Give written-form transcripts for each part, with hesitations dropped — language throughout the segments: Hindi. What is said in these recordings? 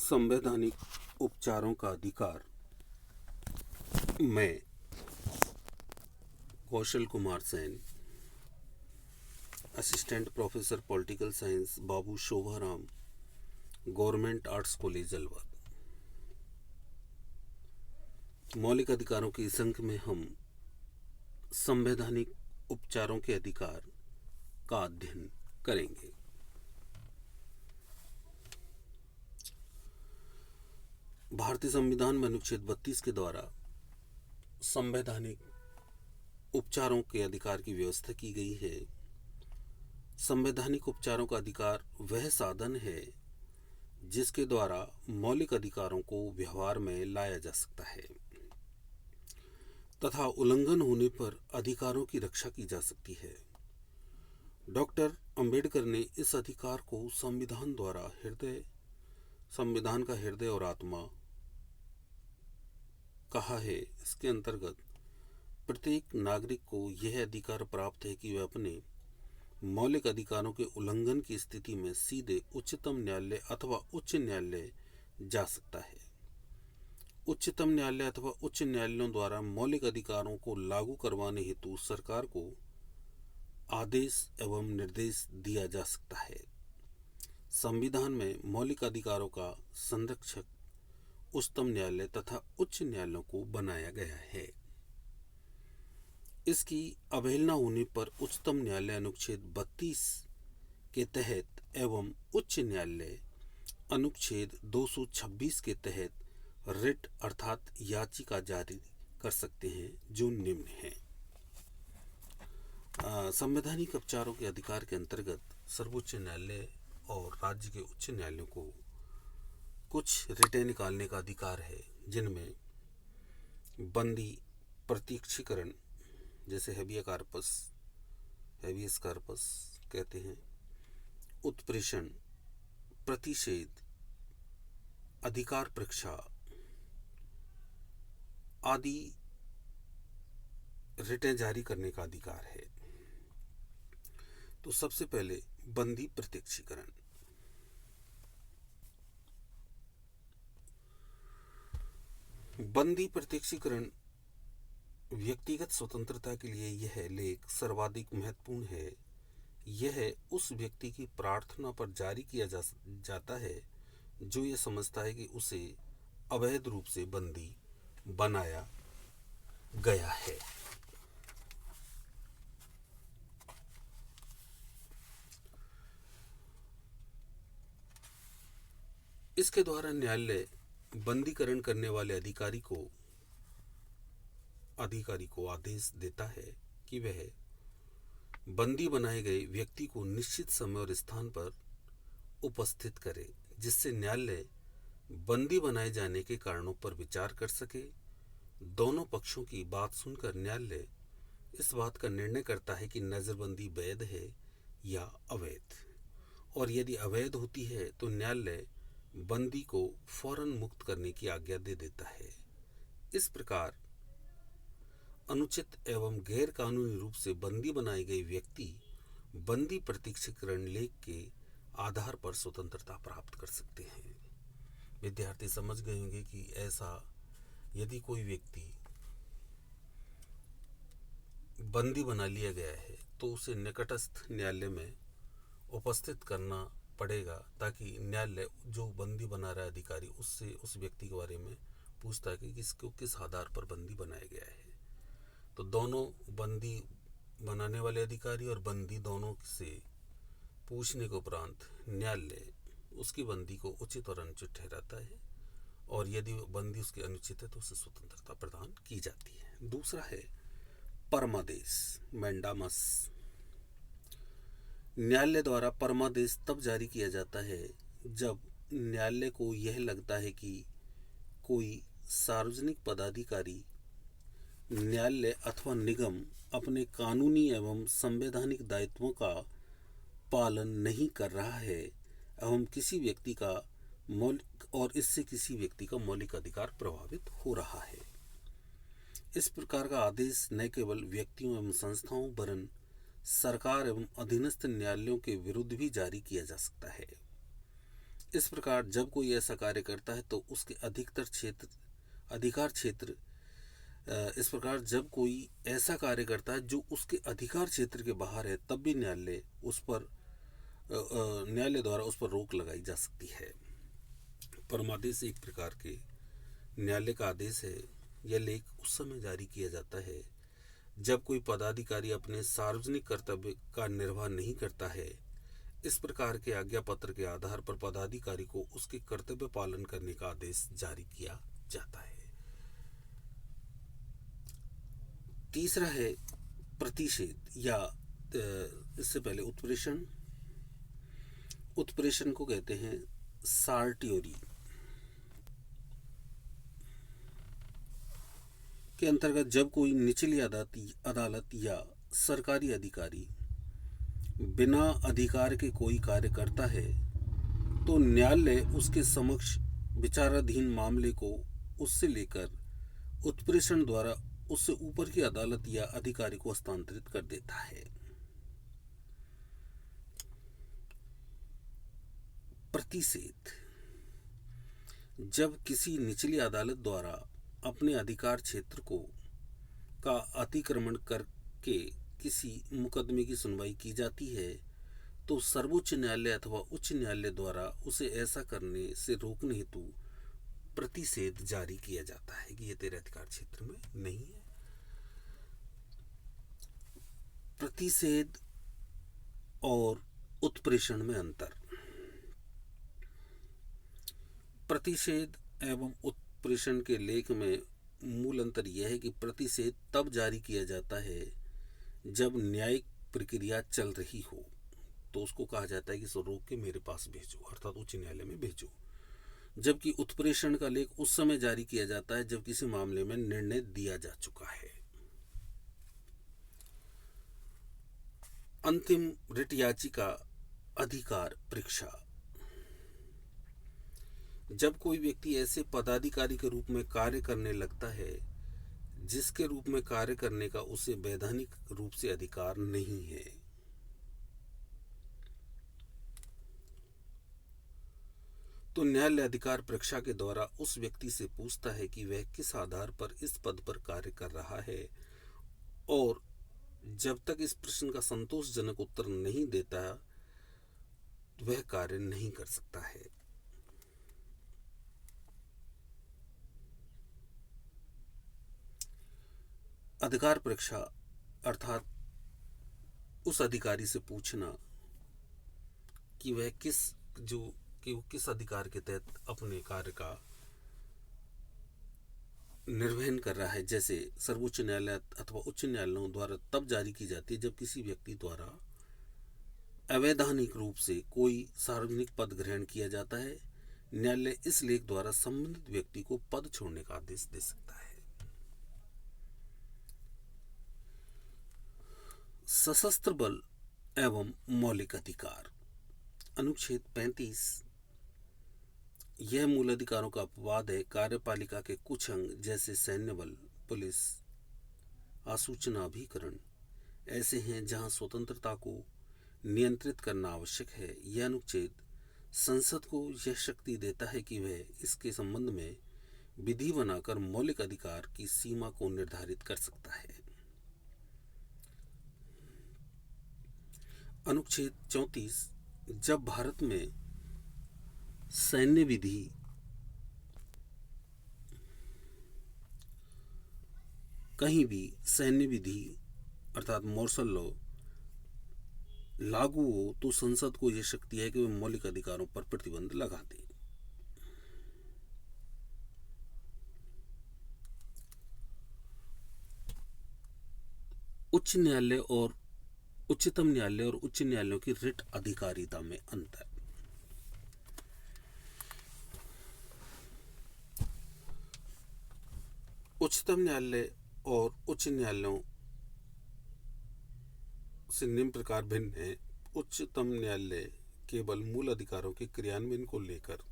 संवैधानिक उपचारों का अधिकार। मैं Kaushal Kumar Sen, assistant professor political science, Babu Shobharam government arts college Alwar. मौलिक अधिकारों के इस अंक में हम संवैधानिक उपचारों के अधिकार का अध्ययन करेंगे। भारतीय संविधान में अनुच्छेद 32 के द्वारा संवैधानिक उपचारों के अधिकार की व्यवस्था की गई है। संवैधानिक उपचारों का अधिकार वह साधन है जिसके द्वारा मौलिक अधिकारों को व्यवहार में लाया जा सकता है तथा उल्लंघन होने पर अधिकारों की रक्षा की जा सकती है। डॉक्टर अंबेडकर ने इस अधिकार को संविधान का हृदय और आत्मा कहा है। इसके अंतर्गत प्रत्येक नागरिक को यह अधिकार प्राप्त है कि वह अपने मौलिक अधिकारों के उल्लंघन की स्थिति में सीधे उच्चतम न्यायालय अथवा उच्च न्यायालय जा सकता है। उच्चतम न्यायालय अथवा उच्च न्यायालयों द्वारा मौलिक अधिकारों को लागू करवाने हेतु सरकार को आदेश एवं निर्देश दिया जा सकता है। संविधान में मौलिक अधिकारों का संरक्षक उच्चतम न्यायालय तथा उच्च न्यायालयों को बनाया गया है। इसकी अवहेलना होने पर उच्चतम न्यायालय अनुच्छेद 32 के तहत एवं उच्च न्यायालय अनुच्छेद 226 के तहत रिट अर्थात याचिका जारी कर सकते हैं, जो निम्न है। संवैधानिक उपचारों के अधिकार के अंतर्गत सर्वोच्च न्यायालय और राज्य के उच्च न्यायालयों को कुछ रिटें निकालने का अधिकार है, जिनमें बंदी प्रत्यक्षीकरण जैसे हेबियस कार्पस कहते हैं, उत्प्रेषण, प्रतिषेध, अधिकार परीक्षा आदि रिटें जारी करने का अधिकार है। तो सबसे पहले बंदी प्रत्यक्षीकरण। बंदी प्रत्यक्षीकरण व्यक्तिगत स्वतंत्रता के लिए यह लेख सर्वाधिक महत्वपूर्ण है। यह उस व्यक्ति की प्रार्थना पर जारी किया जाता है जो यह समझता है कि उसे अवैध रूप से बंदी बनाया गया है। इसके द्वारा न्यायालय बंदीकरण करने वाले अधिकारी को आदेश देता है कि वह बंदी बनाए गए व्यक्ति को निश्चित समय और स्थान पर उपस्थित करे, जिससे न्यायालय बंदी बनाए जाने के कारणों पर विचार कर सके। दोनों पक्षों की बात सुनकर न्यायालय इस बात का निर्णय करता है कि नजरबंदी वैध है या अवैध, और यदि अवैध होती है तो न्यायालय बंदी को फौरन मुक्त करने की आज्ञा दे देता है। इस प्रकार अनुचित एवं गैर कानूनी रूप से बंदी बनाए गए व्यक्ति बंदी प्रत्यक्षीकरण लेख के आधार पर स्वतंत्रता प्राप्त कर सकते हैं। विद्यार्थी समझ गए होंगे कि ऐसा यदि कोई व्यक्ति बंदी बना लिया गया है तो उसे निकटस्थ न्यायालय में उपस्थित करना पड़ेगा, ताकि न्यायालय जो बंदी बना रहा है अधिकारी उससे उस व्यक्ति के बारे में पूछता है कि किसको किस आधार पर बंदी बनाया गया है। तो दोनों बंदी बनाने वाले अधिकारी और बंदी दोनों से पूछने के उपरांत न्यायालय उसकी बंदी को उचित और अनुचित ठहराता है, और यदि बंदी उसकी अनुचित है तो उसे स्वतंत्रता प्रदान की जाती है। दूसरा है परमादेश, मैंडामस। न्यायालय द्वारा परमादेश तब जारी किया जाता है जब न्यायालय को यह लगता है कि कोई सार्वजनिक पदाधिकारी, न्यायालय अथवा निगम अपने कानूनी एवं संवैधानिक दायित्वों का पालन नहीं कर रहा है एवं इससे किसी व्यक्ति का मौलिक अधिकार प्रभावित हो रहा है। इस प्रकार का आदेश न केवल व्यक्तियों एवं संस्थाओं वरन सरकार एवं अधीनस्थ न्यायालयों के विरुद्ध भी जारी किया जा सकता है। इस प्रकार जब कोई ऐसा कार्य करता है तो उसके अधिकार क्षेत्र इस प्रकार जब कोई ऐसा कार्य करता है जो उसके अधिकार क्षेत्र के बाहर है, तब भी न्यायालय द्वारा उस पर रोक लगाई जा सकती है। परमादेश एक प्रकार के न्यायालय का आदेश है। यह लेख उस समय जारी किया जाता है जब कोई पदाधिकारी अपने सार्वजनिक कर्तव्य का निर्वाह नहीं करता है। इस प्रकार के आज्ञा पत्र के आधार पर पदाधिकारी को उसके कर्तव्य पालन करने का आदेश जारी किया जाता है। तीसरा है प्रतिषेध या इससे पहले उत्प्रेषण। उत्प्रेषण को कहते हैं सार्टियोरी के अंतर्गत जब कोई निचली अदालत या सरकारी अधिकारी बिना अधिकार के कोई कार्य करता है तो न्यायालय उसके समक्ष विचाराधीन मामले को उससे लेकर उत्प्रेषण द्वारा उससे ऊपर की अदालत या अधिकारी को हस्तांतरित कर देता है। प्रतिषेध जब किसी निचली अदालत द्वारा अपने अधिकार क्षेत्र का अतिक्रमण करके किसी मुकदमे की सुनवाई की जाती है तो सर्वोच्च न्यायालय अथवा उच्च न्यायालय द्वारा उसे ऐसा करने से रोकने हेतु प्रतिषेध जारी किया जाता है कि यह तेरे अधिकार क्षेत्र में नहीं है। प्रतिषेध और उत्प्रेषण में अंतर। प्रतिषेध एवं उत्प्रेषण के लेख में मूल अंतर यह है कि प्रतिषेध तब जारी किया जाता है जब न्यायिक प्रक्रिया चल रही हो, तो उसको कहा जाता है कि सो रोक के मेरे पास भेजो, अर्थात उच्च न्यायालय में भेजो। जबकि उत्प्रेषण का लेख उस समय जारी किया जाता है जब किसी मामले में निर्णय दिया जा चुका है। अंतिम रिट याचिका अधिकार परीक्षा। जब कोई व्यक्ति ऐसे पदाधिकारी के रूप में कार्य करने लगता है जिसके रूप में कार्य करने का उसे वैधानिक रूप से अधिकार नहीं है, तो न्यायालय अधिकार परीक्षा के द्वारा उस व्यक्ति से पूछता है कि वह किस आधार पर इस पद पर कार्य कर रहा है, और जब तक इस प्रश्न का संतोषजनक उत्तर नहीं देता वह कार्य नहीं कर सकता है। अधिकार परीक्षा अर्थात उस अधिकारी से पूछना कि वह किस अधिकार के तहत अपने कार्य का निर्वहन कर रहा है। जैसे सर्वोच्च न्यायालय अथवा उच्च न्यायालयों द्वारा तब जारी की जाती है जब किसी व्यक्ति द्वारा अवैधानिक रूप से कोई सार्वजनिक पद ग्रहण किया जाता है। न्यायालय इस लेख द्वारा संबंधित व्यक्ति को पद छोड़ने का आदेश दे सकता है। सशस्त्र बल एवं मौलिक अधिकार। अनुच्छेद 35। यह मूल अधिकारों का अपवाद है। कार्यपालिका के कुछ अंग जैसे सैन्य बल, पुलिस, आसूचना अभिकरण ऐसे हैं जहां स्वतंत्रता को नियंत्रित करना आवश्यक है। यह अनुच्छेद संसद को यह शक्ति देता है कि वह इसके संबंध में विधि बनाकर मौलिक अधिकार की सीमा को निर्धारित कर सकता है। अनुच्छेद 34। जब भारत में सैन्य विधि कहीं भी सैन्य विधि अर्थात मार्शल लॉ लागू हो तो संसद को यह शक्ति है कि वह मौलिक अधिकारों पर प्रतिबंध लगा दे। उच्च न्यायालय और उच्चतम न्यायालय और उच्च न्यायालयों की रिट अधिकारिता में अंतर। उच्चतम न्यायालय और उच्च न्यायालयों से निम्न प्रकार भिन्न है। उच्चतम न्यायालय केवल मूल अधिकारों के क्रियान्वयन को लेकर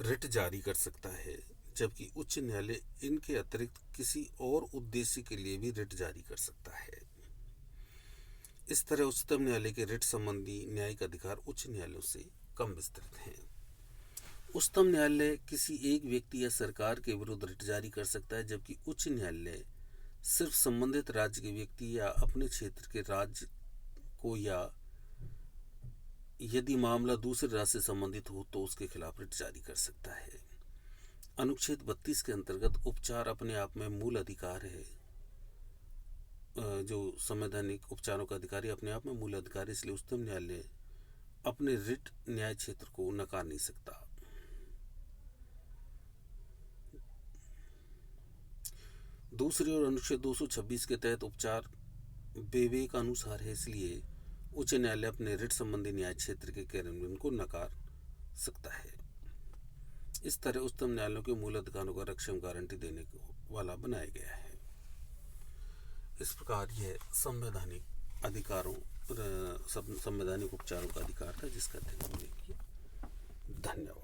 रिट जारी कर सकता है, जबकि उच्च न्यायालय इनके अतिरिक्त किसी और उद्देश्य के लिए भी रिट जारी कर सकता है। इस तरह उच्चतम न्यायालय के रिट संबंधी न्यायिक अधिकार उच्च न्यायालयों से कम विस्तृत हैं। उच्चतम न्यायालय किसी एक व्यक्ति या सरकार के विरुद्ध रिट जारी कर सकता है, जबकि उच्च न्यायालय सिर्फ संबंधित राज्य के व्यक्ति या अपने क्षेत्र के राज्य को, या यदि मामला दूसरे राज्य से संबंधित हो तो उसके खिलाफ रिट जारी कर सकता है। अनुच्छेद 32 के अंतर्गत उपचार अपने आप में मूल अधिकार है। जो संवैधानिक उपचारों का अधिकारी अपने आप में मूल अधिकार है, इसलिए उच्चतम न्यायालय अपने रिट न्याय क्षेत्र को नकार नहीं सकता। दूसरी ओर अनुच्छेद 226 के तहत उपचार विवेक अनुसार है, इसलिए उच्च न्यायालय अपने रिट संबंधी न्याय क्षेत्र के कार्यान्वयन को नकार सकता है। इस तरह उच्चतम न्यायालयों के मूल अधिकारों का रक्षा गारंटी देने वाला बनाया गया है। इस प्रकार यह संवैधानिक अधिकारों, संवैधानिक उपचारों का अधिकार था जिसका अध्ययन हमने किया। धन्यवाद।